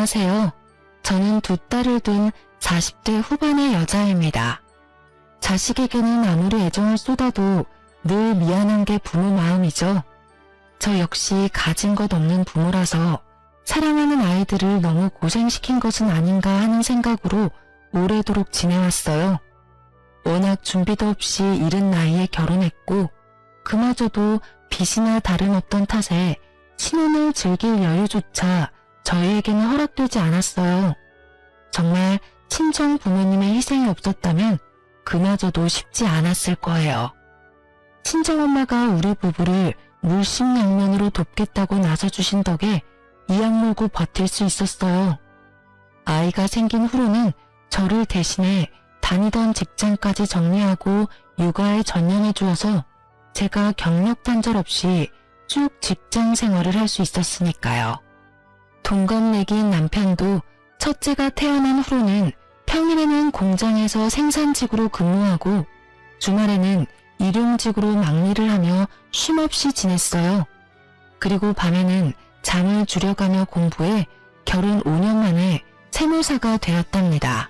안녕하세요. 저는 두 딸을 둔 40대 후반의 여자입니다. 자식에게는 아무리 애정을 쏟아도 늘 미안한 게 부모 마음이죠. 저 역시 가진 것 없는 부모라서 사랑하는 아이들을 너무 고생시킨 것은 아닌가 하는 생각으로 오래도록 지내왔어요. 워낙 준비도 없이 이른 나이에 결혼했고 그마저도 빚이나 다름없던 탓에 신혼을 즐길 여유조차 저희에게는 허락되지 않았어요. 정말 친정 부모님의 희생이 없었다면 그마저도 쉽지 않았을 거예요. 친정엄마가 우리 부부를 물심양면으로 돕겠다고 나서주신 덕에 이악 물고 버틸 수 있었어요. 아이가 생긴 후로는 저를 대신해 다니던 직장까지 정리하고 육아에 전념해 주어서 제가 경력 단절 없이 쭉 직장 생활을 할 수 있었으니까요. 동갑내기인 남편도 첫째가 태어난 후로는 평일에는 공장에서 생산직으로 근무하고 주말에는 일용직으로 막일을 하며 쉼없이 지냈어요. 그리고 밤에는 잠을 줄여가며 공부해 결혼 5년 만에 세무사가 되었답니다.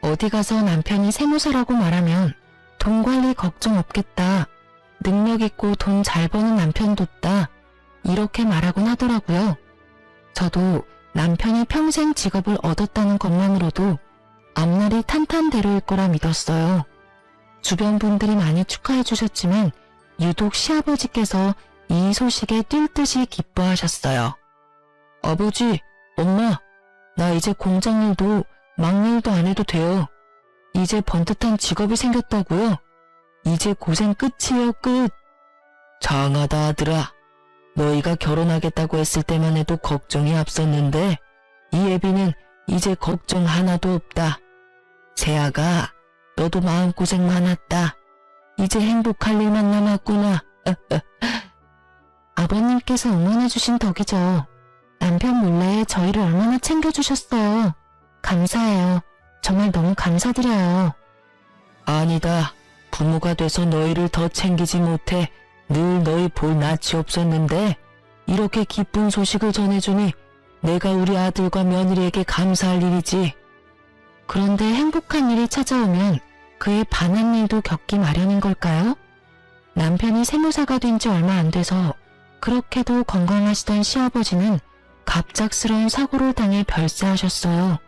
어디 가서 남편이 세무사라고 말하면 돈 관리 걱정 없겠다. 능력 있고 돈 잘 버는 남편 뒀다. 이렇게 말하곤 하더라고요. 저도 남편이 평생 직업을 얻었다는 것만으로도 앞날이 탄탄대로일 거라 믿었어요. 주변 분들이 많이 축하해 주셨지만 유독 시아버지께서 이 소식에 뛸 듯이 기뻐하셨어요. 아버지, 엄마, 나 이제 공장 일도 막일도 안 해도 돼요. 이제 번듯한 직업이 생겼다고요? 이제 고생 끝이에요, 끝. 장하다 아들아. 너희가 결혼하겠다고 했을 때만 해도 걱정이 앞섰는데 이 애비는 이제 걱정 하나도 없다. 세아가 너도 마음고생 많았다. 이제 행복할 일만 남았구나. 아버님께서 응원해주신 덕이죠. 남편 몰래 저희를 얼마나 챙겨주셨어요. 감사해요. 정말 너무 감사드려요. 아니다. 부모가 돼서 너희를 더 챙기지 못해 늘 너희 볼 낯이 없었는데 이렇게 기쁜 소식을 전해주니 내가 우리 아들과 며느리에게 감사할 일이지. 그런데 행복한 일이 찾아오면 그에 반한 일도 겪기 마련인 걸까요? 남편이 세무사가 된 지 얼마 안 돼서 그렇게도 건강하시던 시아버지는 갑작스러운 사고를 당해 별세하셨어요.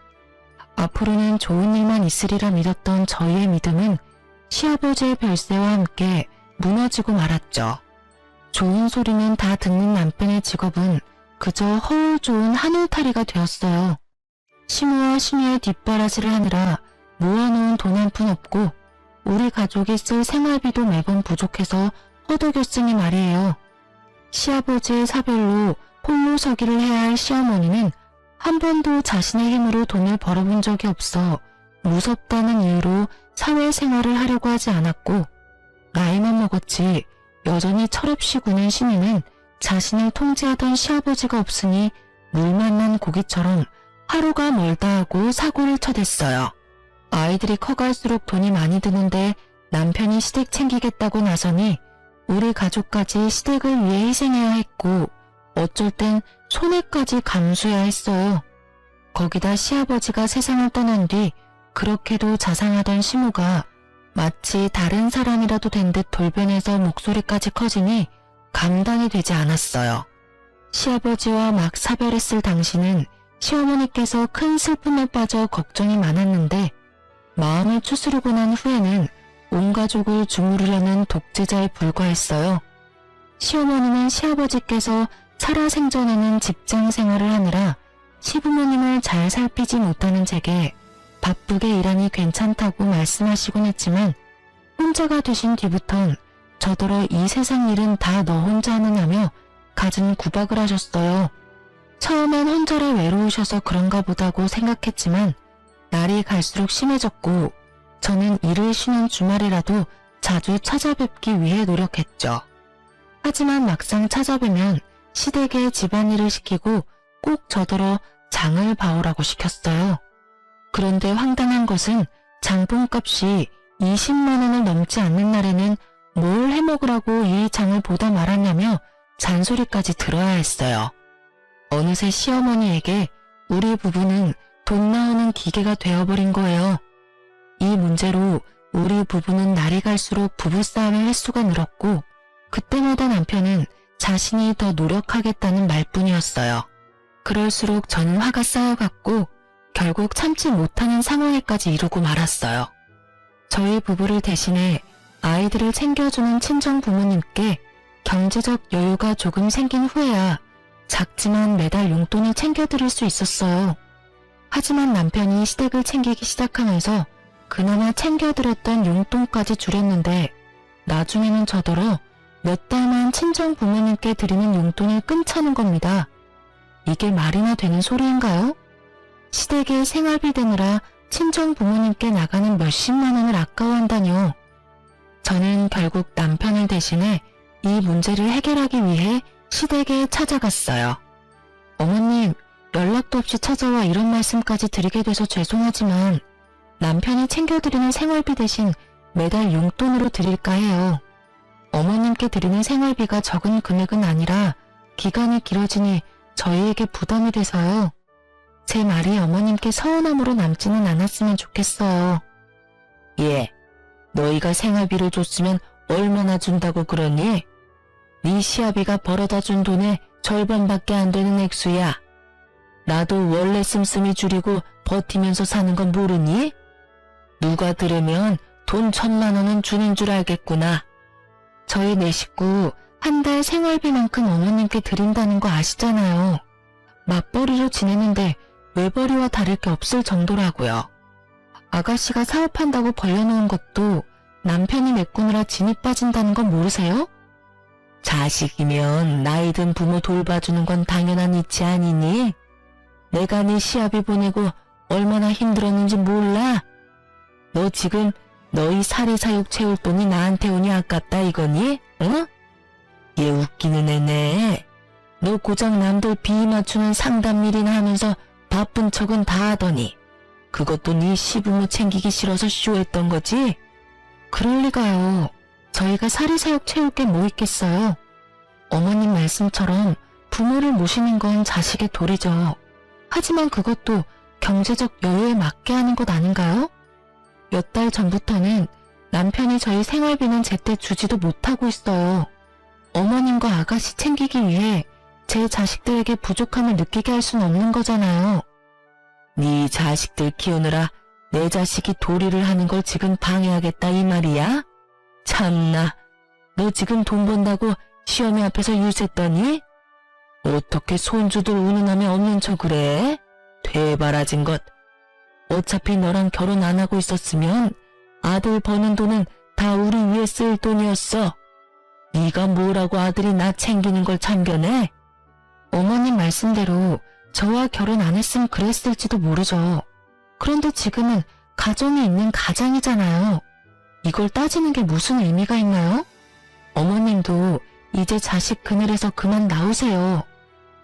앞으로는 좋은 일만 있으리라 믿었던 저희의 믿음은 시아버지의 별세와 함께 무너지고 말았죠. 좋은 소리는 다 듣는 남편의 직업은 그저 허울 좋은 하늘탈이가 되었어요. 시무와 시누의 뒷바라지를 하느라 모아놓은 돈 한 푼 없고 우리 가족이 쓸 생활비도 매번 부족해서 허덕였으니 말이에요. 시아버지의 사별로 홀로 서기를 해야 할 시어머니는 한 번도 자신의 힘으로 돈을 벌어본 적이 없어 무섭다는 이유로 사회생활을 하려고 하지 않았고 나이만 먹었지 여전히 철없이 구는 시민은 자신을 통제하던 시아버지가 없으니 물 만난 고기처럼 하루가 멀다 하고 사고를 쳐댔어요. 아이들이 커갈수록 돈이 많이 드는데 남편이 시댁 챙기겠다고 나서니 우리 가족까지 시댁을 위해 희생해야 했고 어쩔 땐 손해까지 감수해야 했어요. 거기다 시아버지가 세상을 떠난 뒤 그렇게도 자상하던 시모가 마치 다른 사람이라도 된 듯 돌변해서 목소리까지 커지니 감당이 되지 않았어요. 시아버지와 막 사별했을 당시는 시어머니께서 큰 슬픔에 빠져 걱정이 많았는데 마음을 추스르고 난 후에는 온 가족을 주무르려는 독재자에 불과했어요. 시어머니는 시아버지께서 살아생전에는 직장 생활을 하느라 시부모님을 잘 살피지 못하는 제게 바쁘게 일하니 괜찮다고 말씀하시곤 했지만 혼자가 되신 뒤부턴 저더러 이 세상 일은 다 너 혼자 하느냐며 갖은 구박을 하셨어요. 처음엔 혼자라 외로우셔서 그런가 보다고 생각했지만 날이 갈수록 심해졌고 저는 일을 쉬는 주말이라도 자주 찾아뵙기 위해 노력했죠. 하지만 막상 찾아뵈면 시댁에 집안일을 시키고 꼭 저더러 장을 봐오라고 시켰어요. 그런데 황당한 것은 장본값이 20만 원을 넘지 않는 날에는 뭘 해먹으라고 이 장을 보다 말았냐며 잔소리까지 들어야 했어요. 어느새 시어머니에게 우리 부부는 돈 나오는 기계가 되어버린 거예요. 이 문제로 우리 부부는 날이 갈수록 부부싸움의 횟수가 늘었고 그때마다 남편은 자신이 더 노력하겠다는 말뿐이었어요. 그럴수록 저는 화가 쌓여갔고 결국 참지 못하는 상황에까지 이르고 말았어요. 저희 부부를 대신해 아이들을 챙겨주는 친정 부모님께 경제적 여유가 조금 생긴 후에야 작지만 매달 용돈을 챙겨드릴 수 있었어요. 하지만 남편이 시댁을 챙기기 시작하면서 그나마 챙겨드렸던 용돈까지 줄였는데 나중에는 저더러 몇 달만 친정 부모님께 드리는 용돈을 끊자는 겁니다. 이게 말이나 되는 소리인가요? 시댁에 생활비 되느라 친정 부모님께 나가는 몇십만 원을 아까워한다뇨. 저는 결국 남편을 대신해 이 문제를 해결하기 위해 시댁에 찾아갔어요. 어머님, 연락도 없이 찾아와 이런 말씀까지 드리게 돼서 죄송하지만 남편이 챙겨드리는 생활비 대신 매달 용돈으로 드릴까 해요. 어머님께 드리는 생활비가 적은 금액은 아니라 기간이 길어지니 저희에게 부담이 돼서요. 제 말이 어머님께 서운함으로 남지는 않았으면 좋겠어요. 예, 너희가 생활비를 줬으면 얼마나 준다고 그러니? 네 시아비가 벌어다 준 돈의 절반밖에 안 되는 액수야. 나도 원래 씀씀이 줄이고 버티면서 사는 건 모르니? 누가 들으면 돈 1,000만 원은 주는 줄 알겠구나. 저희 네 식구 한 달 생활비만큼 어머님께 드린다는 거 아시잖아요. 맞벌이로 지내는데 외벌이와 다를 게 없을 정도라고요. 아가씨가 사업한다고 벌려놓은 것도 남편이 메꾸느라 진이 빠진다는 건 모르세요? 자식이면 나이 든 부모 돌봐주는 건 당연한 이치 아니니? 내가 네 시아비 보내고 얼마나 힘들었는지 몰라? 너 지금 너희 사리사욕 채울 돈이 나한테 오니 아깝다 이거니? 어? 얘 웃기는 애네. 너 고작 남들 비위 맞추는 상담일이나 하면서 바쁜 척은 다 하더니 그것도 네 시부모 챙기기 싫어서 쇼했던 거지? 그럴 리가요. 저희가 사리사욕 채울 게 뭐 있겠어요. 어머님 말씀처럼 부모를 모시는 건 자식의 도리죠. 하지만 그것도 경제적 여유에 맞게 하는 것 아닌가요? 몇 달 전부터는 남편이 저희 생활비는 제때 주지도 못하고 있어요. 어머님과 아가씨 챙기기 위해 제 자식들에게 부족함을 느끼게 할 순 없는 거잖아요. 네 자식들 키우느라 내 자식이 도리를 하는 걸 지금 방해하겠다 이 말이야? 참나, 너 지금 돈 번다고 시어머니 앞에서 유세떠니? 어떻게 손주들 운운하며 없는 척 그래? 되바라진 것. 어차피 너랑 결혼 안 하고 있었으면 아들 버는 돈은 다 우리 위에 쓸 돈이었어. 네가 뭐라고 아들이 나 챙기는 걸 참견해? 어머님 말씀대로 저와 결혼 안 했으면 그랬을지도 모르죠. 그런데 지금은 가정이 있는 가장이잖아요. 이걸 따지는 게 무슨 의미가 있나요? 어머님도 이제 자식 그늘에서 그만 나오세요.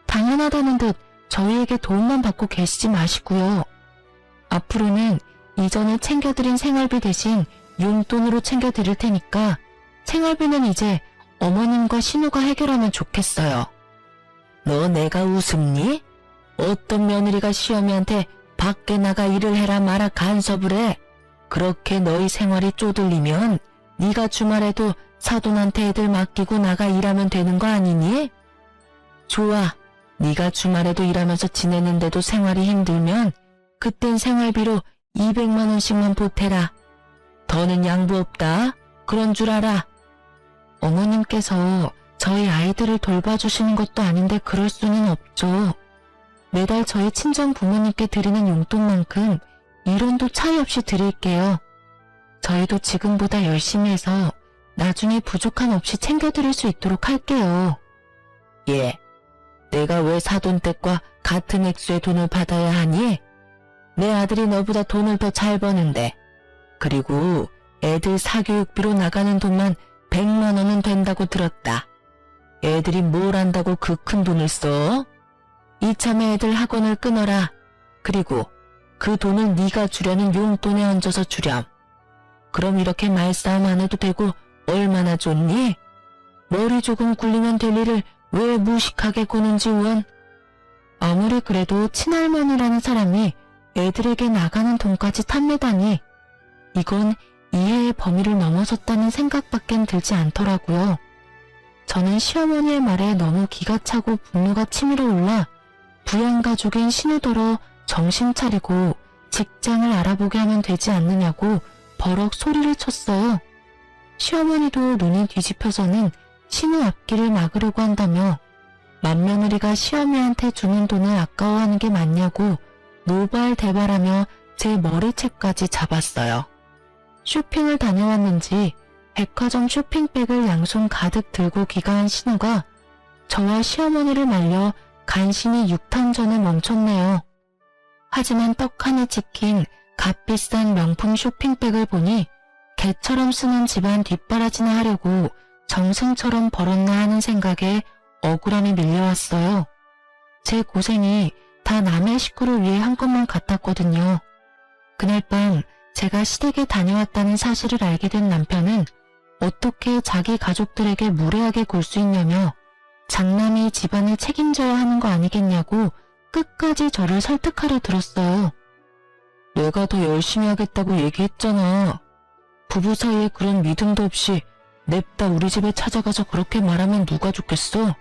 당연하다는 듯 저희에게 도움만 받고 계시지 마시고요. 앞으로는 이전에 챙겨드린 생활비 대신 용돈으로 챙겨드릴 테니까 생활비는 이제 어머님과 신우가 해결하면 좋겠어요. 너 내가 우습니? 어떤 며느리가 시어머니한테 밖에 나가 일을 해라 마라 간섭을 해. 그렇게 너희 생활이 쪼들리면 네가 주말에도 사돈한테 애들 맡기고 나가 일하면 되는 거 아니니? 좋아. 네가 주말에도 일하면서 지내는데도 생활이 힘들면 그땐 생활비로 200만 원씩만 보태라. 더는 양보 없다. 그런 줄 알아. 어머님께서 저희 아이들을 돌봐주시는 것도 아닌데 그럴 수는 없죠. 매달 저희 친정 부모님께 드리는 용돈만큼 1원도 차이 없이 드릴게요. 저희도 지금보다 열심히 해서 나중에 부족함 없이 챙겨드릴 수 있도록 할게요. 예, 내가 왜 사돈댁과 같은 액수의 돈을 받아야 하니? 내 아들이 너보다 돈을 더 잘 버는데. 그리고 애들 사교육비로 나가는 돈만 100만 원은 된다고 들었다. 애들이 뭘 안다고 그 큰 돈을 써? 이참에 애들 학원을 끊어라. 그리고 그 돈을 네가 주려는 용돈에 얹어서 주렴. 그럼 이렇게 말싸움 안 해도 되고 얼마나 좋니? 머리 조금 굴리면 될 일을 왜 무식하게 구는지 원? 아무리 그래도 친할머니라는 사람이 애들에게 나가는 돈까지 탐내다니 이건 이해의 범위를 넘어섰다는 생각밖엔 들지 않더라고요. 저는 시어머니의 말에 너무 기가 차고 분노가 치밀어 올라 부양가족인 신우더러 정신 차리고 직장을 알아보게 하면 되지 않느냐고 버럭 소리를 쳤어요. 시어머니도 눈이 뒤집혀서는 신우 앞길을 막으려고 한다며 맏며느리가 시어머니한테 주는 돈을 아까워하는 게 맞냐고 노발대발하며 제 머리채까지 잡았어요. 쇼핑을 다녀왔는지 백화점 쇼핑백을 양손 가득 들고 귀가한 신우가 저와 시어머니를 말려 간신히 육탄전에 멈췄네요. 하지만 떡하니 찍힌 값비싼 명품 쇼핑백을 보니 개처럼 쓰는 집안 뒷바라지나 하려고 정승처럼 벌었나 하는 생각에 억울함이 밀려왔어요. 제 고생이 다 남의 식구를 위해 한 것만 같았거든요. 그날 밤 제가 시댁에 다녀왔다는 사실을 알게 된 남편은 어떻게 자기 가족들에게 무례하게 굴 수 있냐며 장남이 집안을 책임져야 하는 거 아니겠냐고 끝까지 저를 설득하려 들었어요. 내가 더 열심히 하겠다고 얘기했잖아. 부부 사이에 그런 믿음도 없이 냅다 우리 집에 찾아가서 그렇게 말하면 누가 좋겠어?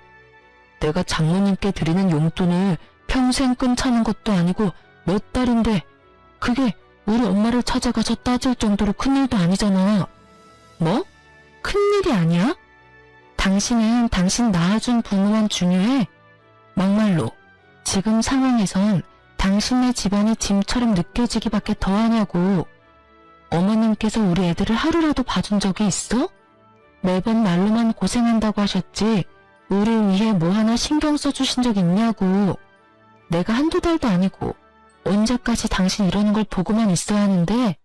내가 장모님께 드리는 용돈을 평생 끈차는 것도 아니고 몇 달인데 그게 우리 엄마를 찾아가서 따질 정도로 큰일도 아니잖아. 뭐? 큰일이 아니야? 당신은 당신 낳아준 부모만 중요해? 막말로 지금 상황에선 당신네 집안이 짐처럼 느껴지기밖에 더하냐고. 어머님께서 우리 애들을 하루라도 봐준 적이 있어? 매번 말로만 고생한다고 하셨지 우릴 위해 뭐 하나 신경 써주신 적 있냐고. 내가 한두 달도 아니고 언제까지 당신 이러는 걸 보고만 있어야 하는데.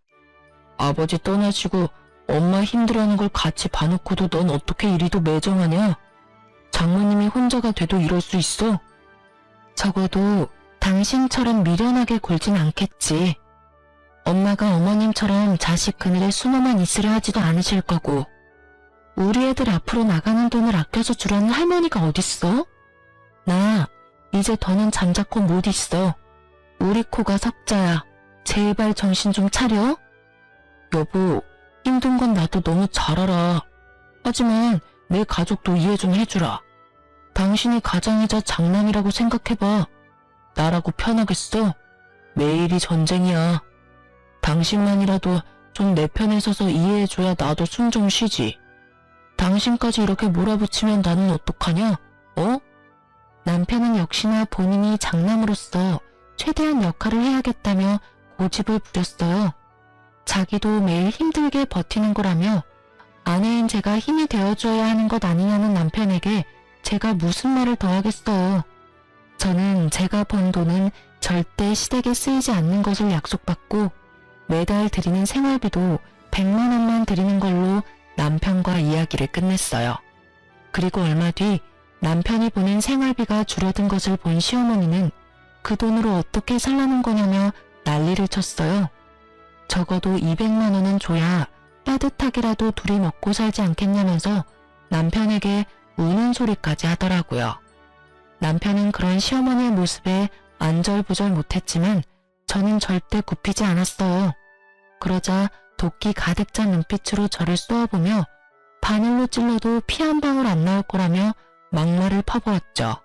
아버지 떠나시고 엄마 힘들어하는 걸 같이 봐놓고도 넌 어떻게 이리도 매정하냐? 장모님이 혼자가 돼도 이럴 수 있어? 적어도 당신처럼 미련하게 굴진 않겠지. 엄마가 어머님처럼 자식 그늘에 숨어만 있으려 하지도 않으실 거고. 우리 애들 앞으로 나가는 돈을 아껴서 주라는 할머니가 어딨어? 나 이제 더는 잠자코 못 있어. 우리 코가 석자야. 제발 정신 좀 차려. 여보, 힘든 건 나도 너무 잘 알아. 하지만 내 가족도 이해 좀 해주라. 당신이 가장이자 장남이라고 생각해봐. 나라고 편하겠어? 매일이 전쟁이야. 당신만이라도 좀 내 편에 서서 이해해줘야 나도 숨 좀 쉬지. 당신까지 이렇게 몰아붙이면 나는 어떡하냐? 어? 남편은 역시나 본인이 장남으로서 최대한 역할을 해야겠다며 고집을 부렸어요. 자기도 매일 힘들게 버티는 거라며 아내인 제가 힘이 되어줘야 하는 것 아니냐는 남편에게 제가 무슨 말을 더 하겠어요. 저는 제가 번 돈은 절대 시댁에 쓰이지 않는 것을 약속받고 매달 드리는 생활비도 100만 원만 드리는 걸로 남편과 이야기를 끝냈어요. 그리고 얼마 뒤 남편이 보낸 생활비가 줄어든 것을 본 시어머니는 그 돈으로 어떻게 살라는 거냐며 난리를 쳤어요. 적어도 200만 원은 줘야 따뜻하게라도 둘이 먹고 살지 않겠냐면서 남편에게 우는 소리까지 하더라고요. 남편은 그런 시어머니의 모습에 안절부절 못했지만 저는 절대 굽히지 않았어요. 그러자 도끼 가득 찬 눈빛으로 저를 쏘아보며 바늘로 찔러도 피 한 방울 안 나올 거라며 막말을 퍼부었죠.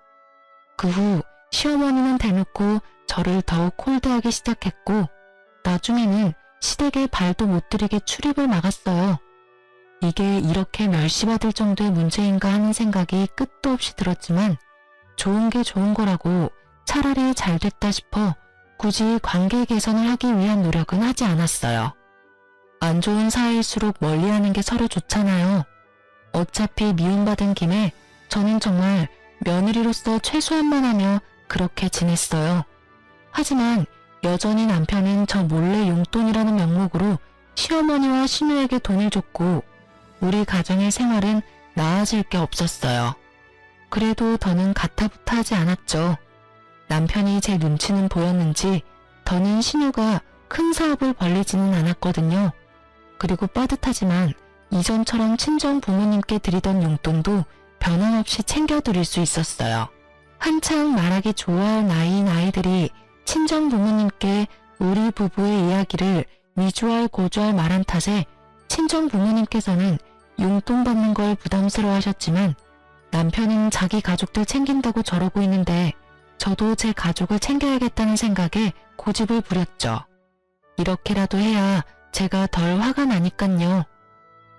그 후 시어머니는 대놓고 저를 더욱 콜드하기 시작했고 나중에는 시댁에 발도 못 들이게 출입을 막았어요. 이게 이렇게 멸시받을 정도의 문제인가 하는 생각이 끝도 없이 들었지만 좋은 게 좋은 거라고 차라리 잘 됐다 싶어 굳이 관계 개선을 하기 위한 노력은 하지 않았어요. 안 좋은 사이일수록 멀리하는 게 서로 좋잖아요. 어차피 미움받은 김에 저는 정말 며느리로서 최소한만 하며 그렇게 지냈어요. 하지만 여전히 남편은 저 몰래 용돈이라는 명목으로 시어머니와 신우에게 돈을 줬고 우리 가정의 생활은 나아질 게 없었어요. 그래도 더는 가타부타 하지 않았죠. 남편이 제 눈치는 보였는지 더는 신우가 큰 사업을 벌리지는 않았거든요. 그리고 빠듯하지만 이전처럼 친정 부모님께 드리던 용돈도 변함없이 챙겨드릴 수 있었어요. 한창 말하기 좋아할 나이인 아이들이 친정 부모님께 우리 부부의 이야기를 위주할 고주할 말한 탓에 친정 부모님께서는 용돈 받는 걸 부담스러워 하셨지만 남편은 자기 가족들 챙긴다고 저러고 있는데 저도 제 가족을 챙겨야겠다는 생각에 고집을 부렸죠. 이렇게라도 해야 제가 덜 화가 나니깐요.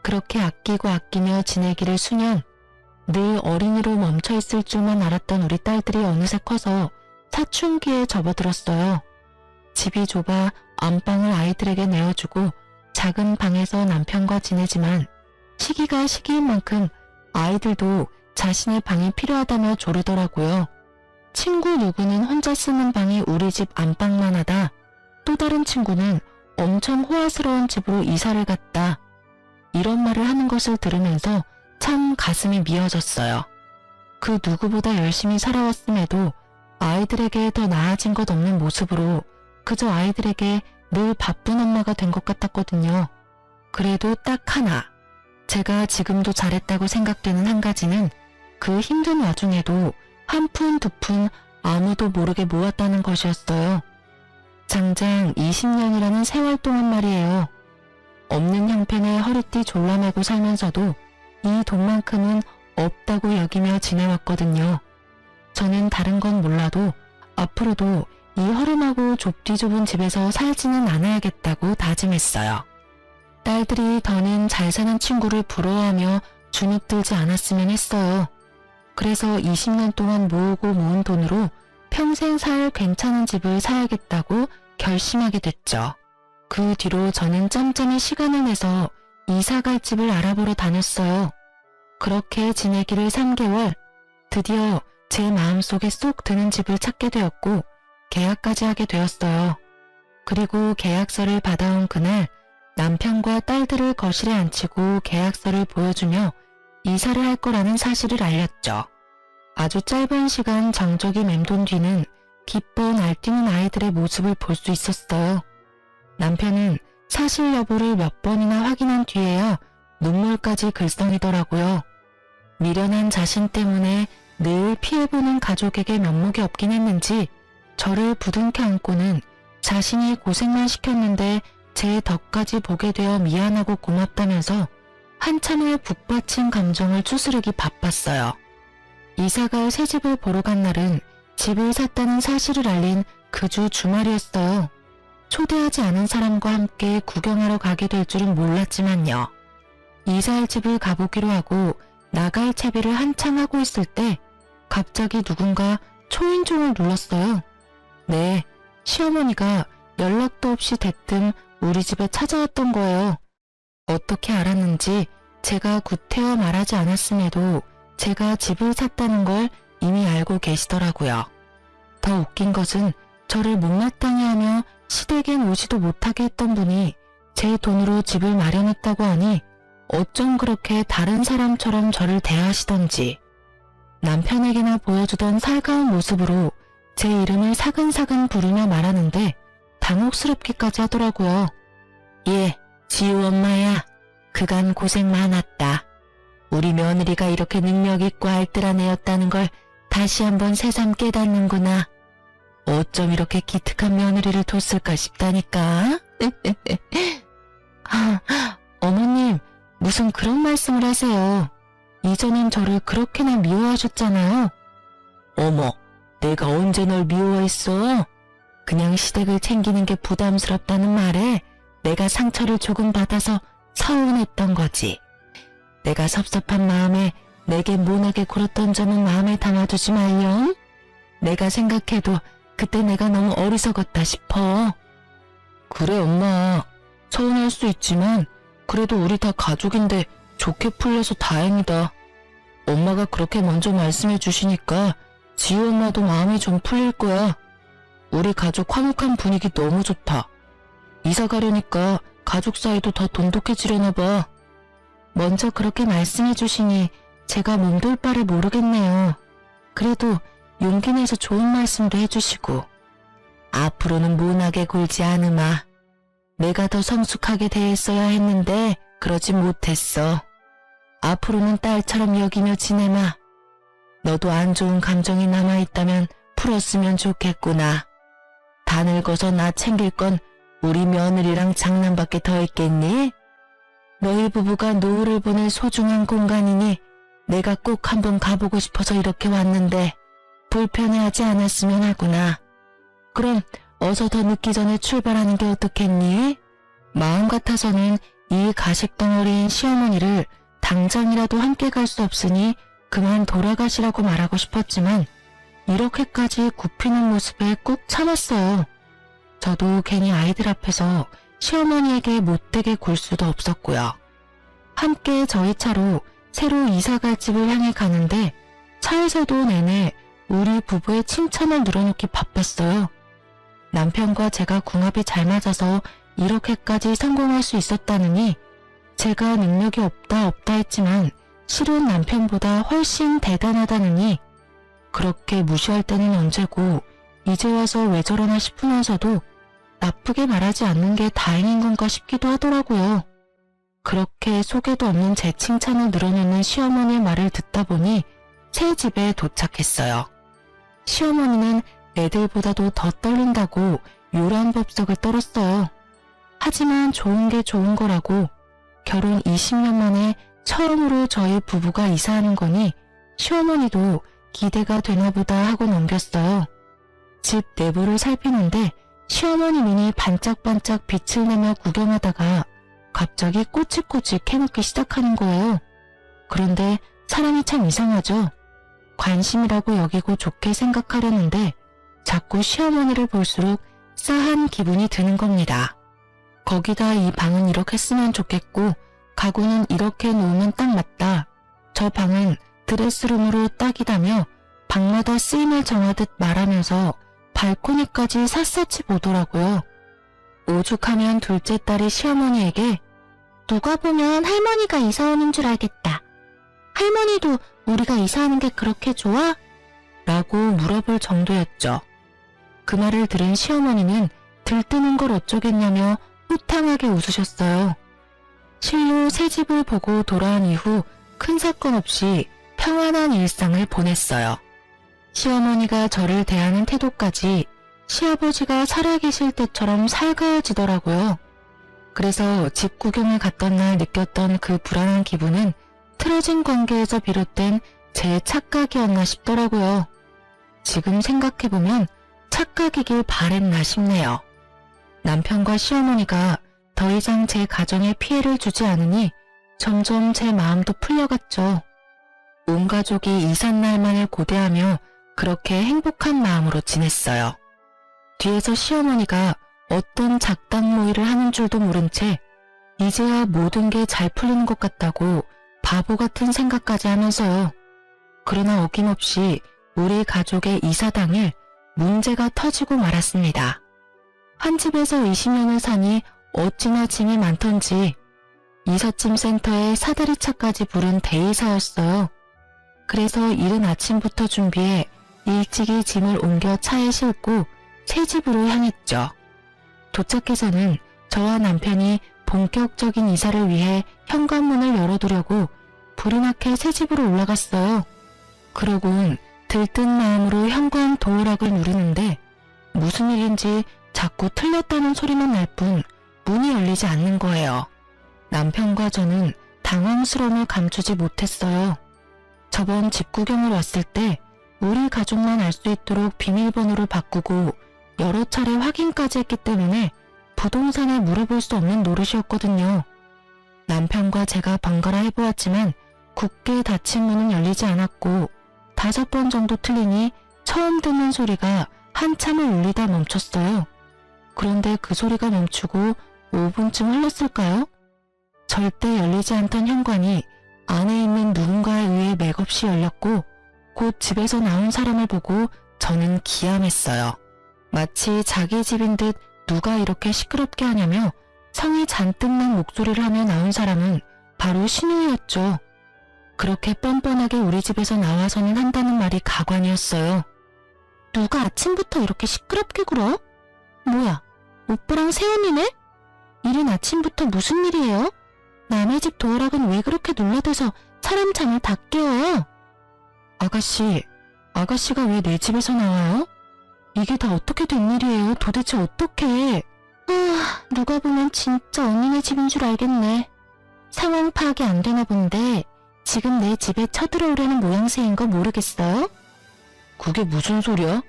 그렇게 아끼며 지내기를 수년, 늘 어린이로 멈춰있을 줄만 알았던 우리 딸들이 어느새 커서 사춘기에 접어들었어요. 집이 좁아 안방을 아이들에게 내어주고 작은 방에서 남편과 지내지만 시기가 시기인 만큼 아이들도 자신의 방이 필요하다며 조르더라고요. 친구 누구는 혼자 쓰는 방이 우리 집 안방만 하다. 또 다른 친구는 엄청 호화스러운 집으로 이사를 갔다. 이런 말을 하는 것을 들으면서 참 가슴이 미어졌어요. 그 누구보다 열심히 살아왔음에도 아이들에게 더 나아진 것 없는 모습으로 그저 아이들에게 늘 바쁜 엄마가 된 것 같았거든요. 그래도 딱 하나, 제가 지금도 잘했다고 생각되는 한 가지는 그 힘든 와중에도 한 푼 두 푼 아무도 모르게 모았다는 것이었어요. 장장 20년이라는 세월 동안 말이에요. 없는 형편에 허리띠 졸라매고 살면서도 이 돈만큼은 없다고 여기며 지내왔거든요. 저는 다른 건 몰라도 앞으로도 이 허름하고 좁디 좁은 집에서 살지는 않아야겠다고 다짐했어요. 딸들이 더는 잘 사는 친구를 부러워하며 주눅들지 않았으면 했어요. 그래서 20년 동안 모으고 모은 돈으로 평생 살 괜찮은 집을 사야겠다고 결심하게 됐죠. 그 뒤로 저는 짬짬이 시간을 내서 이사갈 집을 알아보러 다녔어요. 그렇게 지내기를 3개월, 드디어 제 마음속에 쏙 드는 집을 찾게 되었고 계약까지 하게 되었어요. 그리고 계약서를 받아온 그날 남편과 딸들을 거실에 앉히고 계약서를 보여주며 이사를 할 거라는 사실을 알렸죠. 아주 짧은 시간 정적이 맴돈 뒤는 기뻐 날뛰는 아이들의 모습을 볼 수 있었어요. 남편은 사실 여부를 몇 번이나 확인한 뒤에야 눈물까지 글썽이더라고요. 미련한 자신 때문에 늘 피해보는 가족에게 면목이 없긴 했는지 저를 부둥켜 안고는 자신이 고생만 시켰는데 제 덕까지 보게 되어 미안하고 고맙다면서 한참을 북받친 감정을 추스르기 바빴어요. 이사갈 새 집을 보러 간 날은 집을 샀다는 사실을 알린 그 주 주말이었어요. 초대하지 않은 사람과 함께 구경하러 가게 될 줄은 몰랐지만요. 이사할 집을 가보기로 하고 나갈 채비를 한창 하고 있을 때 갑자기 누군가 초인종을 눌렀어요. 네, 시어머니가 연락도 없이 대뜸 우리 집에 찾아왔던 거예요. 어떻게 알았는지 제가 구태여 말하지 않았음에도 제가 집을 샀다는 걸 이미 알고 계시더라고요. 더 웃긴 것은 저를 못마땅해 하며 시댁엔 오지도 못하게 했던 분이 제 돈으로 집을 마련했다고 하니 어쩜 그렇게 다른 사람처럼 저를 대하시던지 남편에게나 보여주던 살가운 모습으로 제 이름을 사근사근 부르며 말하는데 당혹스럽기까지 하더라고요. 예, 지우 엄마야. 그간 고생 많았다. 우리 며느리가 이렇게 능력 있고 알뜰한 애였다는 걸 다시 한번 새삼 깨닫는구나. 어쩜 이렇게 기특한 며느리를 뒀을까 싶다니까. 어머님, 무슨 그런 말씀을 하세요. 이전엔 저를 그렇게나 미워하셨잖아요. 어머, 내가 언제 널 미워했어? 그냥 시댁을 챙기는 게 부담스럽다는 말에 내가 상처를 조금 받아서 서운했던 거지. 내가 섭섭한 마음에 내게 모나게 굴었던 점은 마음에 담아두지 말렴. 내가 생각해도 그때 내가 너무 어리석었다 싶어. 그래 엄마, 서운할 수 있지만 그래도 우리 다 가족인데 좋게 풀려서 다행이다. 엄마가 그렇게 먼저 말씀해 주시니까 지우 엄마도 마음이 좀 풀릴 거야. 우리 가족 화목한 분위기 너무 좋다. 이사 가려니까 가족 사이도 더 돈독해지려나 봐. 먼저 그렇게 말씀해 주시니 제가 몸둘 바를 모르겠네요. 그래도 용기 내서 좋은 말씀도 해주시고. 앞으로는 모나게 굴지 않으마. 내가 더 성숙하게 대했어야 했는데 그러지 못했어. 앞으로는 딸처럼 여기며 지내마. 너도 안 좋은 감정이 남아있다면 풀었으면 좋겠구나. 다 늙어서 나 챙길 건 우리 며느리랑 장남밖에 더 있겠니? 너희 부부가 노후를 보낼 소중한 공간이니 내가 꼭 한번 가보고 싶어서 이렇게 왔는데 불편해하지 않았으면 하구나. 그럼 어서 더 늦기 전에 출발하는 게 어떻겠니? 마음 같아서는 이 가식덩어리인 시어머니를 당장이라도 함께 갈 수 없으니 그만 돌아가시라고 말하고 싶었지만 이렇게까지 굽히는 모습에 꾹 참았어요. 저도 괜히 아이들 앞에서 시어머니에게 못되게 굴 수도 없었고요. 함께 저희 차로 새로 이사갈 집을 향해 가는데 차에서도 내내 우리 부부의 칭찬을 늘어놓기 바빴어요. 남편과 제가 궁합이 잘 맞아서 이렇게까지 성공할 수 있었다느니 제가 능력이 없다 했지만 실은 남편보다 훨씬 대단하다느니 그렇게 무시할 때는 언제고 이제 와서 왜 저러나 싶으면서도 나쁘게 말하지 않는 게 다행인 건가 싶기도 하더라고요. 그렇게 속에도 없는 제 칭찬을 늘어놓는 시어머니의 말을 듣다 보니 새 집에 도착했어요. 시어머니는 애들보다도 더 떨린다고 요란 법석을 떨었어요. 하지만 좋은 게 좋은 거라고 결혼 20년 만에 처음으로 저희 부부가 이사하는 거니 시어머니도 기대가 되나 보다 하고 넘겼어요. 집 내부를 살피는데 시어머니 눈이 반짝반짝 빛을 내며 구경하다가 갑자기 꼬치꼬치 캐묻기 시작하는 거예요. 그런데 사람이 참 이상하죠. 관심이라고 여기고 좋게 생각하려는데 자꾸 시어머니를 볼수록 싸한 기분이 드는 겁니다. 거기다 이 방은 이렇게 쓰면 좋겠고 가구는 이렇게 놓으면 딱 맞다. 저 방은 드레스룸으로 딱이다며 방마다 쓰임을 정하듯 말하면서 발코니까지 샅샅이 보더라고요. 오죽하면 둘째 딸이 시어머니에게 누가 보면 할머니가 이사 오는 줄 알겠다. 할머니도 우리가 이사하는 게 그렇게 좋아? 라고 물어볼 정도였죠. 그 말을 들은 시어머니는 들뜨는 걸 어쩌겠냐며 호탕하게 웃으셨어요. 실로 새 집을 보고 돌아온 이후 큰 사건 없이 평안한 일상을 보냈어요. 시어머니가 저를 대하는 태도까지 시아버지가 살아계실 때처럼 살가워지더라고요. 그래서 집 구경을 갔던 날 느꼈던 그 불안한 기분은 틀어진 관계에서 비롯된 제 착각이었나 싶더라고요. 지금 생각해보면 착각이길 바랬나 싶네요. 남편과 시어머니가 더 이상 제 가정에 피해를 주지 않으니 점점 제 마음도 풀려갔죠. 온 가족이 이삿날만을 고대하며 그렇게 행복한 마음으로 지냈어요. 뒤에서 시어머니가 어떤 작당모의를 하는 줄도 모른 채 이제야 모든 게 잘 풀리는 것 같다고 바보 같은 생각까지 하면서요. 그러나 어김없이 우리 가족의 이사 당일 문제가 터지고 말았습니다. 한 집에서 20년을 사니 어찌나 짐이 많던지 이삿짐 센터에 사다리차까지 부른 대이사였어요. 그래서 이른 아침부터 준비해 일찍이 짐을 옮겨 차에 싣고 새 집으로 향했죠. 도착해서는 저와 남편이 본격적인 이사를 위해 현관문을 열어두려고 불이 나게 새 집으로 올라갔어요. 그러곤 들뜬 마음으로 현관 도어락을 누르는데 무슨 일인지 자꾸 틀렸다는 소리만 날 뿐 문이 열리지 않는 거예요. 남편과 저는 당황스러움을 감추지 못했어요. 저번 집 구경을 왔을 때 우리 가족만 알 수 있도록 비밀번호를 바꾸고 여러 차례 확인까지 했기 때문에 부동산에 물어볼 수 없는 노릇이었거든요. 남편과 제가 번갈아 해보았지만 굳게 닫힌 문은 열리지 않았고 5번 정도 틀리니 처음 듣는 소리가 한참을 울리다 멈췄어요. 그런데 그 소리가 멈추고 5분쯤 흘렀을까요? 절대 열리지 않던 현관이 안에 있는 누군가에 의해 맥없이 열렸고 곧 집에서 나온 사람을 보고 저는 기함했어요. 마치 자기 집인 듯 누가 이렇게 시끄럽게 하냐며 성이 잔뜩 난 목소리를 하며 나온 사람은 바로 신우이였죠. 그렇게 뻔뻔하게 우리 집에서 나와서는 한다는 말이 가관이었어요. 누가 아침부터 이렇게 시끄럽게 굴어? 뭐야, 오빠랑 새언니네? 이른 아침부터 무슨 일이에요? 남의 집 도어락은 왜 그렇게 눌러대서 사람 잠을 다 깨워요? 아가씨가 왜 내 집에서 나와요? 이게 다 어떻게 된 일이에요? 도대체 어떻게? 누가 보면 진짜 언니네 집인 줄 알겠네. 상황 파악이 안 되나 본데 지금 내 집에 쳐들어오려는 모양새인 거 모르겠어요? 그게 무슨 소리야?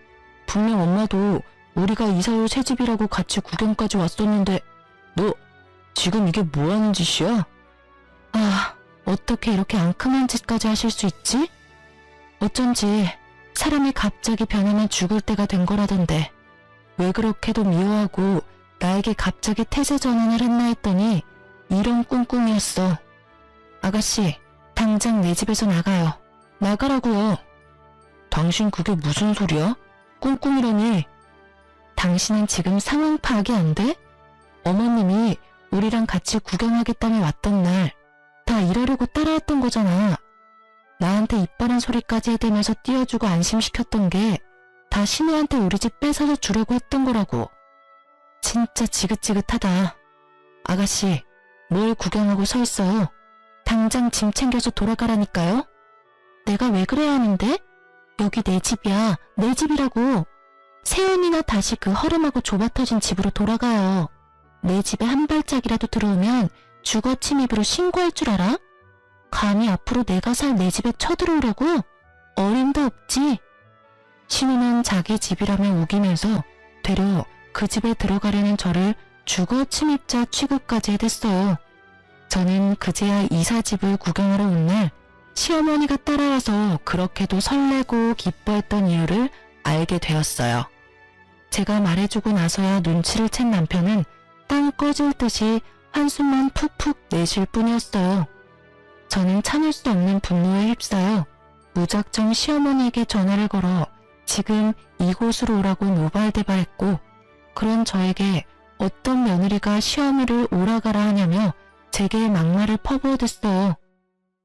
분명 엄마도 우리가 이사올 새 집이라고 같이 구경까지 왔었는데 너 지금 이게 뭐 하는 짓이야? 어떻게 이렇게 앙큼한 짓까지 하실 수 있지? 어쩐지 사람이 갑자기 변하면 죽을 때가 된 거라던데 왜 그렇게도 미워하고 나에게 갑자기 태세 전환을 했나 했더니 이런 꿍꿍이었어. 아가씨, 당장 내 집에서 나가요. 나가라고요. 당신 그게 무슨 소리야? 꿍꿍이라니. 당신은 지금 상황 파악이 안 돼? 어머님이 우리랑 같이 구경하겠다며 왔던 날 다 이러려고 따라왔던 거잖아. 나한테 이빨한 소리까지 해대면서 띄워주고 안심시켰던 게 다 신우한테 우리 집 뺏어서 주려고 했던 거라고. 진짜 지긋지긋하다. 아가씨, 뭘 구경하고 서 있어요? 당장 짐 챙겨서 돌아가라니까요? 내가 왜 그래야 하는데? 여기 내 집이야. 내 집이라고. 세연이나 다시 그 허름하고 좁아터진 집으로 돌아가요. 내 집에 한 발짝이라도 들어오면 주거 침입으로 신고할 줄 알아? 감히 앞으로 내가 살 내 집에 쳐들어오려고? 어림도 없지. 신우는 자기 집이라며 우기면서 되려 그 집에 들어가려는 저를 주거 침입자 취급까지 해댔어요. 저는 그제야 이사집을 구경하러 온 날 시어머니가 따라와서 그렇게도 설레고 기뻐했던 이유를 알게 되었어요. 제가 말해주고 나서야 눈치를 챈 남편은 땅 꺼질 듯이 한숨만 푹푹 내쉴 뿐이었어요. 저는 참을 수 없는 분노에 휩싸여 무작정 시어머니에게 전화를 걸어 지금 이곳으로 오라고 노발대발했고 그런 저에게 어떤 며느리가 시어머니를 오라가라 하냐며 제게 막말을 퍼부어댔어요.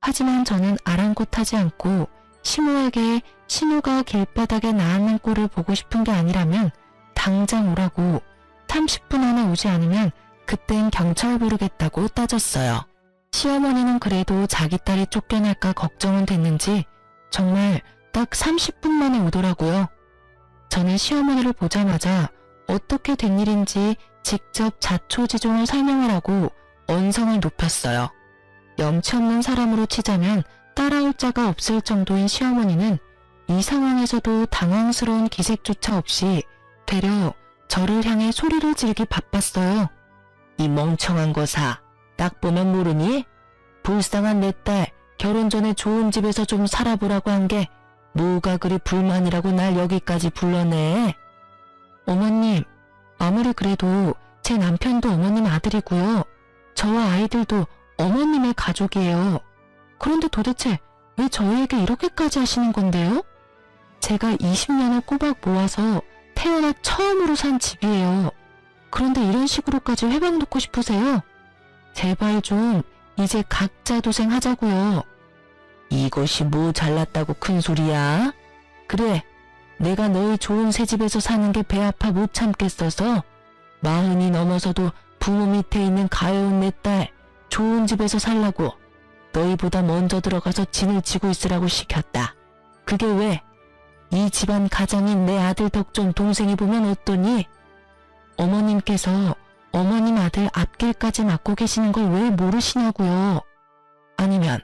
하지만 저는 아랑곳하지 않고 시모에게 신우가 길바닥에 나앉는 꼴을 보고 싶은 게 아니라면 당장 오라고 30분 안에 오지 않으면 그땐 경찰 부르겠다고 따졌어요. 시어머니는 그래도 자기 딸이 쫓겨날까 걱정은 됐는지 정말 딱 30분 만에 오더라고요. 저는 시어머니를 보자마자 어떻게 된 일인지 직접 자초지종을 설명하라고 언성을 높였어요. 염치 없는 사람으로 치자면 따라올 자가 없을 정도인 시어머니는 이 상황에서도 당황스러운 기색조차 없이 되려 저를 향해 소리를 지르기 바빴어요. 이 멍청한 거사, 딱 보면 모르니? 불쌍한 내 딸 결혼 전에 좋은 집에서 좀 살아보라고 한 게 뭐가 그리 불만이라고 날 여기까지 불러내? 어머님, 아무리 그래도 제 남편도 어머님 아들이고요. 저와 아이들도 어머님의 가족이에요. 그런데 도대체 왜 저희에게 이렇게까지 하시는 건데요? 제가 20년을 꼬박 모아서 태어나 처음으로 산 집이에요. 그런데 이런 식으로까지 회방 놓고 싶으세요? 제발 좀 이제 각자 도생하자고요. 이것이 뭐 잘났다고 큰 소리야? 그래, 내가 너희 좋은 새 집에서 사는 게 배 아파 못 참겠어서 40이 넘어서도 부모 밑에 있는 가여운 내 딸 좋은 집에서 살라고 너희보다 먼저 들어가서 진을 치고 있으라고 시켰다. 그게 왜? 이 집안 가장인 내 아들 덕존 동생이 보면 어떠니? 어머님께서 어머님 아들 앞길까지 맡고 계시는 걸 왜 모르시냐고요. 아니면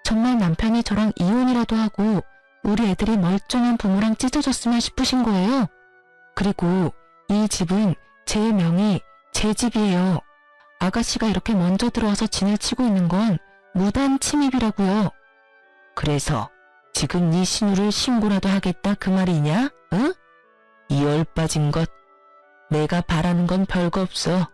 정말 남편이 저랑 이혼이라도 하고 우리 애들이 멀쩡한 부모랑 찢어졌으면 싶으신 거예요. 그리고 이 집은 제 명의 제 집이에요. 아가씨가 이렇게 먼저 들어와서 진을 치고 있는 건 무단 침입이라고요. 그래서 지금 네 신우를 신고라도 하겠다 그 말이냐? 응? 이 얼빠진 것. 내가 바라는 건 별거 없어.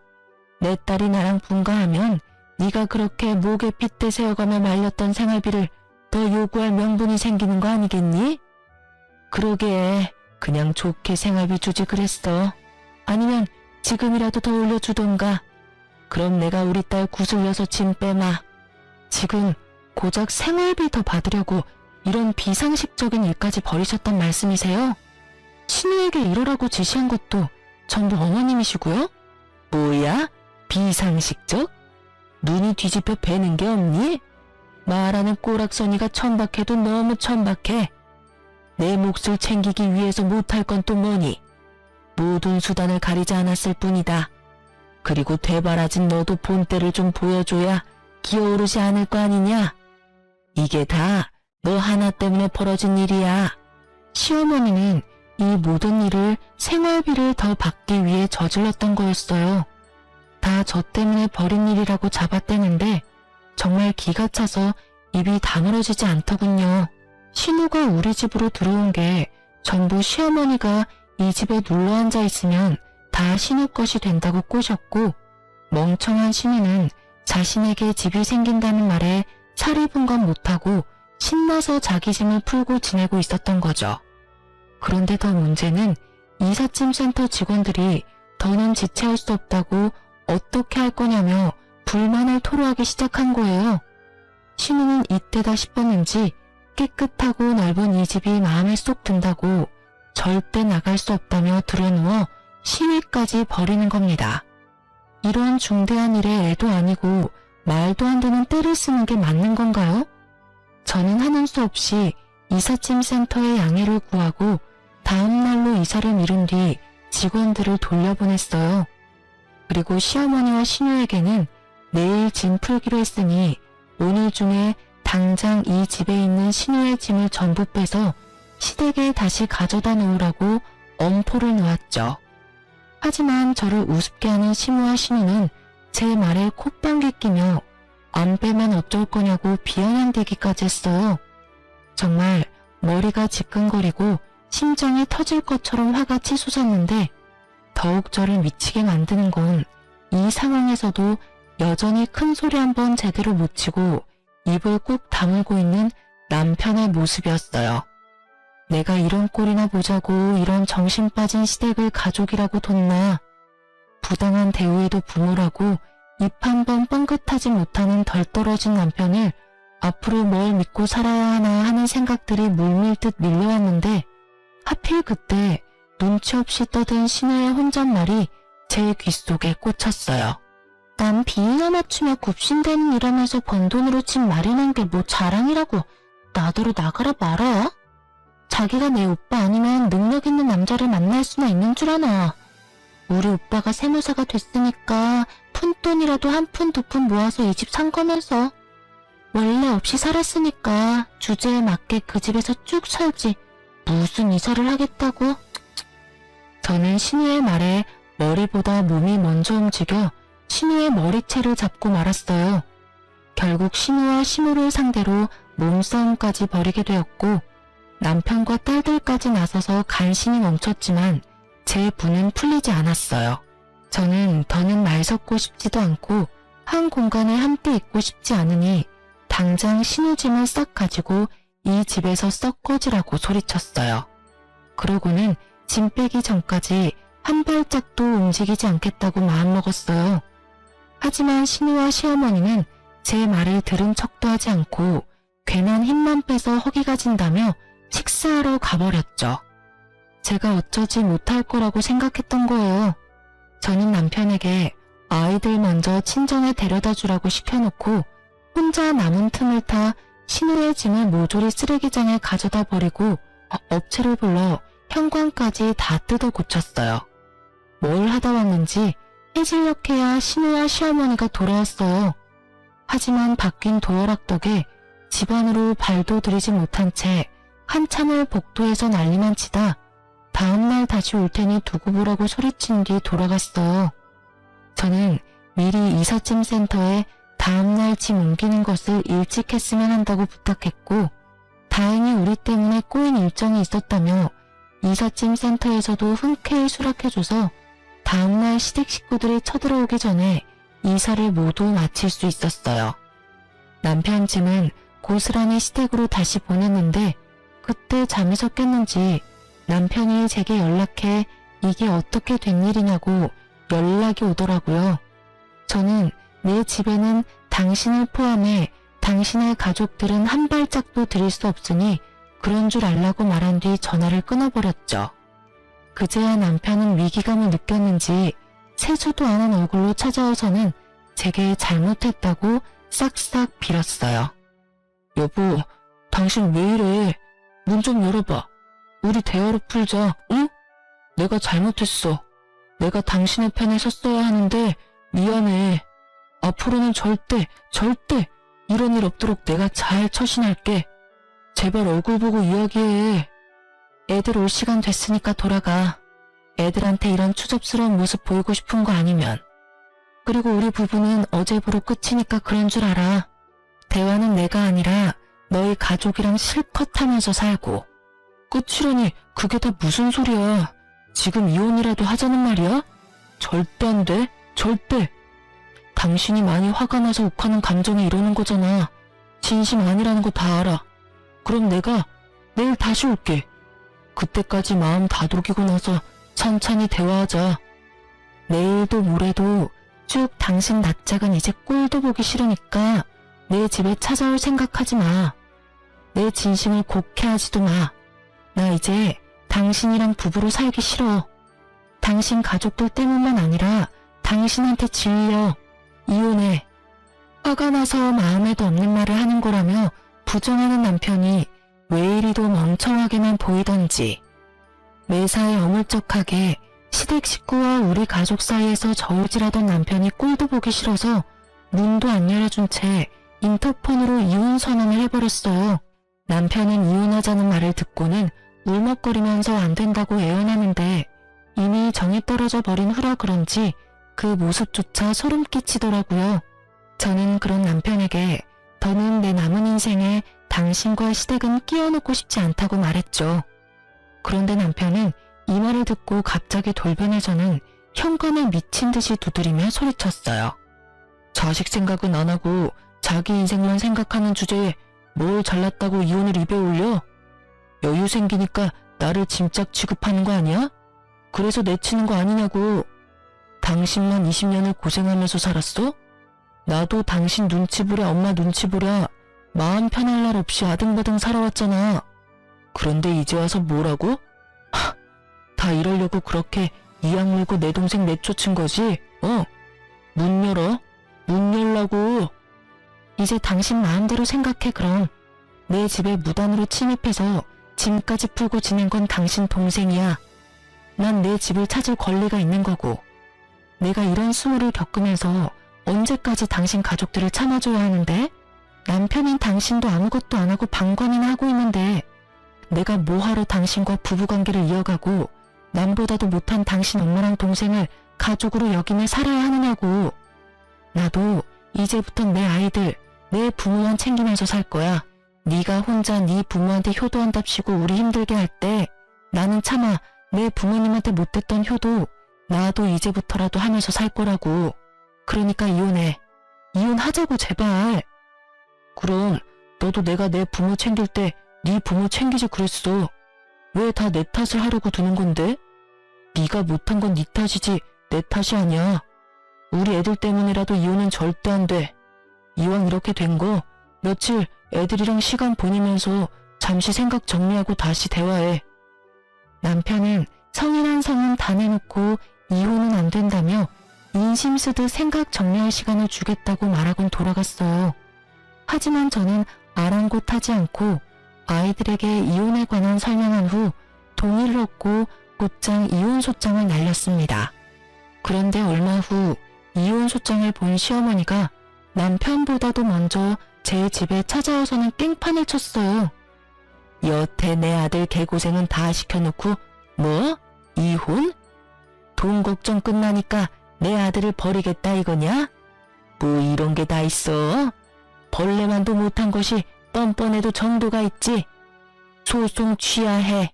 내 딸이 나랑 분가하면 네가 그렇게 목에 핏대 세워가며 말렸던 생활비를 더 요구할 명분이 생기는 거 아니겠니? 그러게 그냥 좋게 생활비 주지 그랬어. 아니면 지금이라도 더 올려주던가. 그럼 내가 우리 딸 구슬려서 짐 빼마. 지금 고작 생활비 더 받으려고 이런 비상식적인 일까지 벌이셨단 말씀이세요? 신우에게 이러라고 지시한 것도 전부 어머님이시고요? 뭐야? 비상식적? 눈이 뒤집혀 배는 게 없니? 말하는 꼬락서니가 천박해도 너무 천박해. 내 몫을 챙기기 위해서 못할 건 또 뭐니? 모든 수단을 가리지 않았을 뿐이다. 그리고 되바라진 너도 본때를 좀 보여줘야 기어오르지 않을 거 아니냐? 이게 다 너 하나 때문에 벌어진 일이야. 시어머니는 이 모든 일을 생활비를 더 받기 위해 저질렀던 거였어요. 다 저 때문에 벌인 일이라고 잡아떼는데 정말 기가 차서 입이 다물어지지 않더군요. 신우가 우리 집으로 들어온 게 전부 시어머니가 이 집에 눌러앉아 있으면 다 신우 것이 된다고 꼬셨고, 멍청한 신우는 자신에게 집이 생긴다는 말에 차리분건 못하고 신나서 자기 짐을 풀고 지내고 있었던 거죠. 그런데 더 문제는 이삿짐 센터 직원들이 더는 지체할 수 없다고 어떻게 할 거냐며 불만을 토로하기 시작한 거예요. 신우는 이때다 싶었는지 깨끗하고 넓은 이 집이 마음에 쏙 든다고 절대 나갈 수 없다며 들여누워 시위까지 벌이는 겁니다. 이런 중대한 일에 애도 아니고 말도 안 되는 때를 쓰는 게 맞는 건가요? 저는 하는 수 없이 이삿짐 센터에 양해를 구하고 다음 날로 이사를 미룬 뒤 직원들을 돌려보냈어요. 그리고 시어머니와 신우에게는 내일 짐 풀기로 했으니 오늘 중에 당장 이 집에 있는 신우의 짐을 전부 빼서 시댁에 다시 가져다 놓으라고 엄포를 놓았죠. 하지만 저를 우습게 하는 시무와 신우는 제 말에 콧방귀 끼며 안 빼면 어쩔 거냐고 비아냥대기까지 했어요. 정말 머리가 지끈거리고 심장이 터질 것처럼 화가 치솟았는데 더욱 저를 미치게 만드는 건 이 상황에서도 여전히 큰 소리 한번 제대로 못 치고 입을 꾹 다물고 있는 남편의 모습이었어요. 내가 이런 꼴이나 보자고 이런 정신 빠진 시댁을 가족이라고 뒀나. 부당한 대우에도 부모라고 입 한 번 뻥긋하지 못하는 덜 떨어진 남편을 앞으로 뭘 믿고 살아야 하나 하는 생각들이 물밀듯 밀려왔는데 하필 그때 눈치 없이 떠든 신우의 혼잣말이 제 귓속에 꽂혔어요. 난 비위나 맞추며 굽신대는 일하면서 번 돈으로 집 마련한 게 뭐 자랑이라고 나더러 나가라 말아야? 자기가 내 오빠 아니면 능력 있는 남자를 만날 수나 있는 줄 아나. 우리 오빠가 세무사가 됐으니까 푼돈이라도 한 푼 두 푼 모아서 이 집 산 거면서 원래 없이 살았으니까 주제에 맞게 그 집에서 쭉 살지 무슨 이사를 하겠다고? 저는 신우의 말에 머리보다 몸이 먼저 움직여 신우의 머리채를 잡고 말았어요. 결국 신우와 시무를 상대로 몸싸움까지 벌이게 되었고 남편과 딸들까지 나서서 간신히 멈췄지만 제 분은 풀리지 않았어요. 저는 더는 말 섞고 싶지도 않고 한 공간에 함께 있고 싶지 않으니 당장 신우 짐을 싹 가지고 이 집에서 썩 꺼지라고 소리쳤어요. 그러고는 짐 빼기 전까지 한 발짝도 움직이지 않겠다고 마음먹었어요. 하지만 신우와 시어머니는 제 말을 들은 척도 하지 않고 괜한 힘만 빼서 허기가 진다며 식사하러 가버렸죠. 제가 어쩌지 못할 거라고 생각했던 거예요. 저는 남편에게 아이들 먼저 친정에 데려다 주라고 시켜놓고 혼자 남은 틈을 타 신우의 짐을 모조리 쓰레기장에 가져다 버리고 업체를 불러 현관까지 다 뜯어 고쳤어요. 뭘 하다 왔는지 해질녘에야 신우와 시어머니가 돌아왔어요. 하지만 바뀐 도어락 덕에 집 안으로 발도 들이지 못한 채 한참을 복도에서 난리만 치다 다음날 다시 올 테니 두고 보라고 소리친 뒤 돌아갔어요. 저는 미리 이삿짐 센터에 다음날 짐 옮기는 것을 일찍 했으면 한다고 부탁했고 다행히 우리 때문에 꼬인 일정이 있었다며 이삿짐 센터에서도 흔쾌히 수락해줘서 다음날 시댁 식구들이 쳐들어오기 전에 이사를 모두 마칠 수 있었어요. 남편 짐은 고스란히 시댁으로 다시 보냈는데 그때 잠에서 깼는지 남편이 제게 연락해 이게 어떻게 된 일이냐고 연락이 오더라고요. 저는 내 집에는 당신을 포함해 당신의 가족들은 한 발짝도 들일 수 없으니 그런 줄 알라고 말한 뒤 전화를 끊어버렸죠. 그제야 남편은 위기감을 느꼈는지 세수도 않은 얼굴로 찾아와서는 제게 잘못했다고 싹싹 빌었어요. 여보, 당신 왜 이래? 문 좀 열어봐. 우리 대화로 풀자, 응? 내가 잘못했어. 내가 당신의 편에 섰어야 하는데 미안해. 앞으로는 절대 이런 일 없도록 내가 잘 처신할게. 제발 얼굴 보고 이야기해. 애들 올 시간 됐으니까 돌아가. 애들한테 이런 추접스러운 모습 보이고 싶은 거 아니면. 그리고 우리 부부는 어제부로 끝이니까 그런 줄 알아. 대화는 내가 아니라 너희 가족이랑 실컷 하면서 살고. 끝이라니 그게 다 무슨 소리야. 지금 이혼이라도 하자는 말이야? 절대 안 돼. 절대. 당신이 많이 화가 나서 욱하는 감정이 이러는 거잖아. 진심 아니라는 거 다 알아. 그럼 내가 내일 다시 올게. 그때까지 마음 다독이고 나서 천천히 대화하자. 내일도 모레도 쭉 당신 낯짝은 이제 꼴도 보기 싫으니까 내 집에 찾아올 생각하지 마. 내 진심을 곡해하지도 마. 나 이제 당신이랑 부부로 살기 싫어. 당신 가족들 때문만 아니라 당신한테 질려. 이혼해. 화가 나서 마음에도 없는 말을 하는 거라며 부정하는 남편이 왜 이리도 멍청하게만 보이던지. 매사에 어물쩍하게 시댁 식구와 우리 가족 사이에서 저울질하던 남편이 꼴도 보기 싫어서 문도 안 열어준 채 인터폰으로 이혼 선언을 해버렸어요. 남편은 이혼하자는 말을 듣고는 울먹거리면서 안 된다고 애원하는데 이미 정이 떨어져 버린 후라 그런지 그 모습조차 소름 끼치더라고요. 저는 그런 남편에게 더는 내 남은 인생에 당신과 시댁은 끼워놓고 싶지 않다고 말했죠. 그런데 남편은 이 말을 듣고 갑자기 돌변해서는 현관을 미친 듯이 두드리며 소리쳤어요. 자식 생각은 안 하고 자기 인생만 생각하는 주제에 뭘 잘났다고 이혼을 입에 올려? 여유 생기니까 나를 짐짝 취급하는 거 아니야? 그래서 내치는 거 아니냐고. 당신만 20년을 고생하면서 살았어? 나도 당신 눈치 보랴 엄마 눈치 보랴 마음 편할 날 없이 아등바등 살아왔잖아. 그런데 이제 와서 뭐라고? 다 이러려고 그렇게 이악 물고 내 동생 내쫓은 거지? 문 열어. 문 열라고. 이제 당신 마음대로 생각해 그럼. 내 집에 무단으로 침입해서 짐까지 풀고 지낸 건 당신 동생이야. 난 내 집을 찾을 권리가 있는 거고. 내가 이런 수모를 겪으면서 언제까지 당신 가족들을 참아줘야 하는데? 남편인 당신도 아무것도 안 하고 방관이나 하고 있는데 내가 뭐하러 당신과 부부관계를 이어가고 남보다도 못한 당신 엄마랑 동생을 가족으로 여기며 살아야 하느냐고. 나도 이제부턴 내 아이들, 내 부모만 챙기면서 살 거야. 네가 혼자 네 부모한테 효도한답시고 우리 힘들게 할 때 나는 차마 내 부모님한테 못했던 효도 나도 이제부터라도 하면서 살 거라고. 그러니까 이혼해. 이혼하자고 제발. 그럼 너도 내가 내 부모 챙길 때 네 부모 챙기지 그랬어. 왜 다 내 탓을 하려고 두는 건데? 네가 못한 건 네 탓이지 내 탓이 아니야. 우리 애들 때문이라도 이혼은 절대 안 돼. 이왕 이렇게 된 거 며칠 애들이랑 시간 보내면서 잠시 생각 정리하고 다시 대화해. 남편은 성인한 성은 다 내놓고 이혼은 안 된다며 인심 쓰듯 생각 정리할 시간을 주겠다고 말하곤 돌아갔어요. 하지만 저는 아랑곳하지 않고 아이들에게 이혼에 관한 설명한 후 동의를 얻고 곧장 이혼소장을 날렸습니다. 그런데 얼마 후 이혼소장을 본 시어머니가 남편보다도 먼저 제 집에 찾아와서는 깽판을 쳤어요. 여태 내 아들 개고생은 다 시켜놓고 뭐? 이혼? 돈 걱정 끝나니까 내 아들을 버리겠다 이거냐? 뭐 이런 게 다 있어? 벌레만도 못한 것이 뻔뻔해도 정도가 있지. 소송 취하해.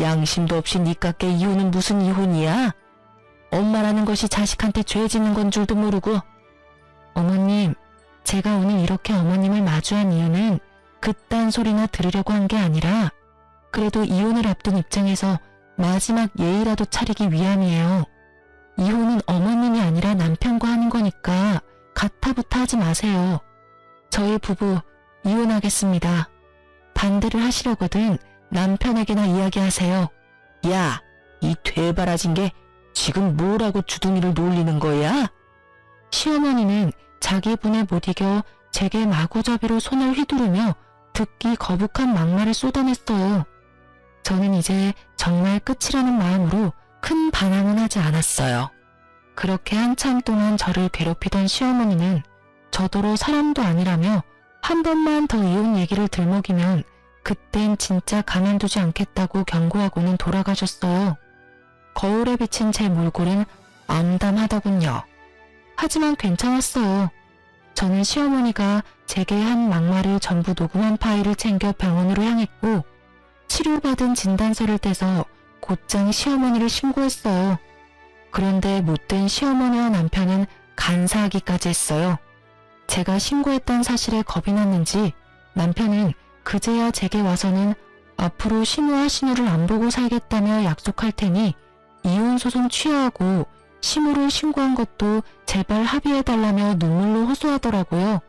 양심도 없이 니깎게 이혼은 무슨 이혼이야? 엄마라는 것이 자식한테 죄 짓는 건 줄도 모르고. 어머님, 제가 오늘 이렇게 어머님을 마주한 이유는 그딴 소리나 들으려고 한 게 아니라 그래도 이혼을 앞둔 입장에서 마지막 예의라도 차리기 위함이에요. 이혼은 어머님이 아니라 남편과 하는 거니까 가타부타 하지 마세요. 저희 부부 이혼하겠습니다. 반대를 하시려거든 남편에게나 이야기하세요. 야, 이 되바라진 게 지금 뭐라고 주둥이를 놀리는 거야? 시어머니는 자기 분에 못 이겨 제게 마구잡이로 손을 휘두르며 듣기 거북한 막말을 쏟아냈어요. 저는 이제 정말 끝이라는 마음으로 큰 반항은 하지 않았어요. 그렇게 한참 동안 저를 괴롭히던 시어머니는 저더러 사람도 아니라며 한 번만 더 이혼 얘기를 들먹이면 그땐 진짜 가만두지 않겠다고 경고하고는 돌아가셨어요. 거울에 비친 제 몰골은 암담하더군요. 하지만 괜찮았어요. 저는 시어머니가 제게 한 막말을 전부 녹음한 파일을 챙겨 병원으로 향했고 치료받은 진단서를 떼서 곧장 시어머니를 신고했어요. 그런데 못된 시어머니와 남편은 간사하기까지 했어요. 제가 신고했다는 사실에 겁이 났는지 남편은 그제야 제게 와서는 앞으로 시무와 신우를 안 보고 살겠다며 약속할 테니 이혼소송 취하하고 시무를 신고한 것도 제발 합의해달라며 눈물로 호소하더라고요.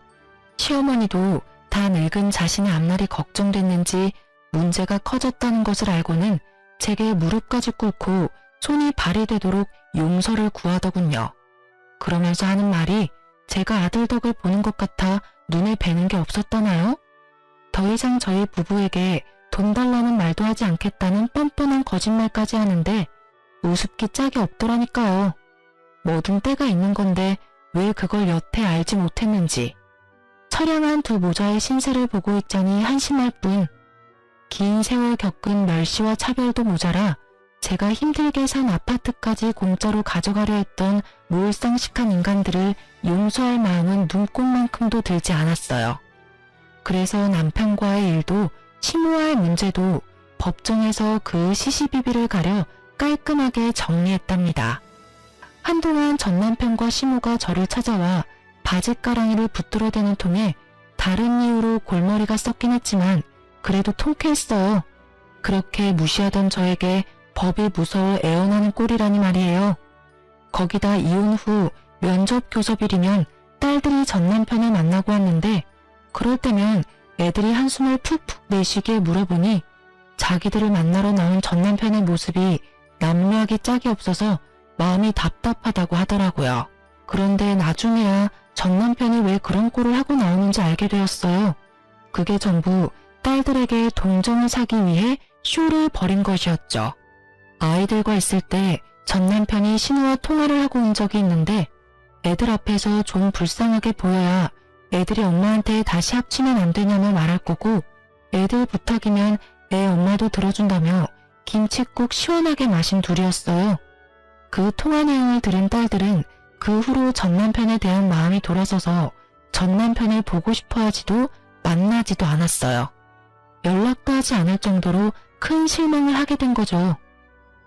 시어머니도 다 늙은 자신의 앞날이 걱정됐는지 문제가 커졌다는 것을 알고는 제게 무릎까지 꿇고 손이 발이 되도록 용서를 구하더군요. 그러면서 하는 말이 제가 아들 덕을 보는 것 같아 눈에 뵈는 게 없었다나요? 더 이상 저희 부부에게 돈 달라는 말도 하지 않겠다는 뻔뻔한 거짓말까지 하는데 우습기 짝이 없더라니까요. 뭐든 때가 있는 건데 왜 그걸 여태 알지 못했는지. 처량한 두 모자의 신세를 보고 있자니 한심할 뿐 긴 세월 겪은 멸시와 차별도 모자라 제가 힘들게 산 아파트까지 공짜로 가져가려 했던 몰상식한 인간들을 용서할 마음은 눈꼽만큼도 들지 않았어요. 그래서 남편과의 일도 시무와의 문제도 법정에서 그 시시비비를 가려 깔끔하게 정리했답니다. 한동안 전 남편과 시무가 저를 찾아와 바짓가랑이를 붙들어대는 통에 다른 이유로 골머리가 썩긴 했지만 그래도 통쾌했어요. 그렇게 무시하던 저에게 법이 무서워 애원하는 꼴이라니 말이에요. 거기다 이혼 후 면접 교섭일이면 딸들이 전 남편을 만나고 왔는데 그럴 때면 애들이 한숨을 푹푹 내쉬게 물어보니 자기들을 만나러 나온 전 남편의 모습이 남루하기 짝이 없어서 마음이 답답하다고 하더라고요. 그런데 나중에야 전 남편이 왜 그런 꼴을 하고 나오는지 알게 되었어요. 그게 전부 딸들에게 동정을 사기 위해 쇼를 벌인 것이었죠. 아이들과 있을 때 전 남편이 신우와 통화를 하고 온 적이 있는데 애들 앞에서 좀 불쌍하게 보여야 애들이 엄마한테 다시 합치면 안 되냐며 말할 거고 애들 부탁이면 애 엄마도 들어준다며 김칫국 시원하게 마신 둘이었어요. 그 통화 내용을 들은 딸들은 그 후로 전 남편에 대한 마음이 돌아서서 전 남편을 보고 싶어 하지도 만나지도 않았어요. 연락도 하지 않을 정도로 큰 실망을 하게 된 거죠.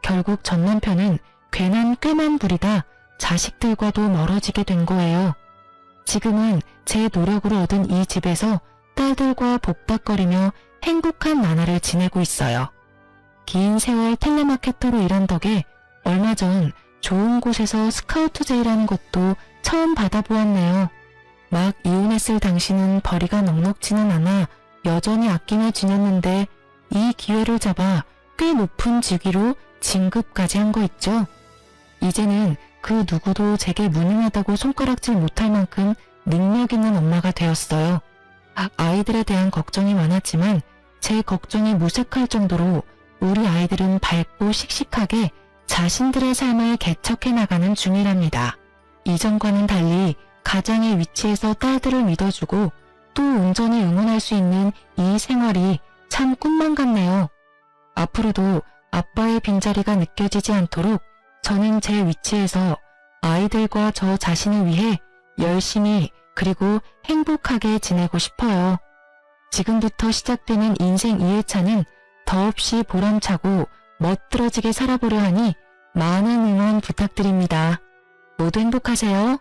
결국 전 남편은 괜한 꾀만 부리다 자식들과도 멀어지게 된 거예요. 지금은 제 노력으로 얻은 이 집에서 딸들과 복닥거리며 행복한 나날을 지내고 있어요. 긴 세월 텔레마케터로 일한 덕에 얼마 전 좋은 곳에서 스카우트 제의라는 것도 처음 받아보았네요. 막 이혼했을 당시는 벌이가 넉넉지는 않아 여전히 아끼며 지냈는데 이 기회를 잡아 꽤 높은 직위로 진급까지 한 거 있죠. 이제는 그 누구도 제게 무능하다고 손가락질 못할 만큼 능력 있는 엄마가 되었어요. 아이들에 대한 걱정이 많았지만 제 걱정이 무색할 정도로 우리 아이들은 밝고 씩씩하게 자신들의 삶을 개척해 나가는 중이랍니다. 이전과는 달리 가장의 위치에서 딸들을 믿어주고 또 온전히 응원할 수 있는 이 생활이 참 꿈만 같네요. 앞으로도 아빠의 빈자리가 느껴지지 않도록 저는 제 위치에서 아이들과 저 자신을 위해 열심히 그리고 행복하게 지내고 싶어요. 지금부터 시작되는 인생 2회차는 더없이 보람차고 멋들어지게 살아보려 하니 많은 응원 부탁드립니다. 모두 행복하세요.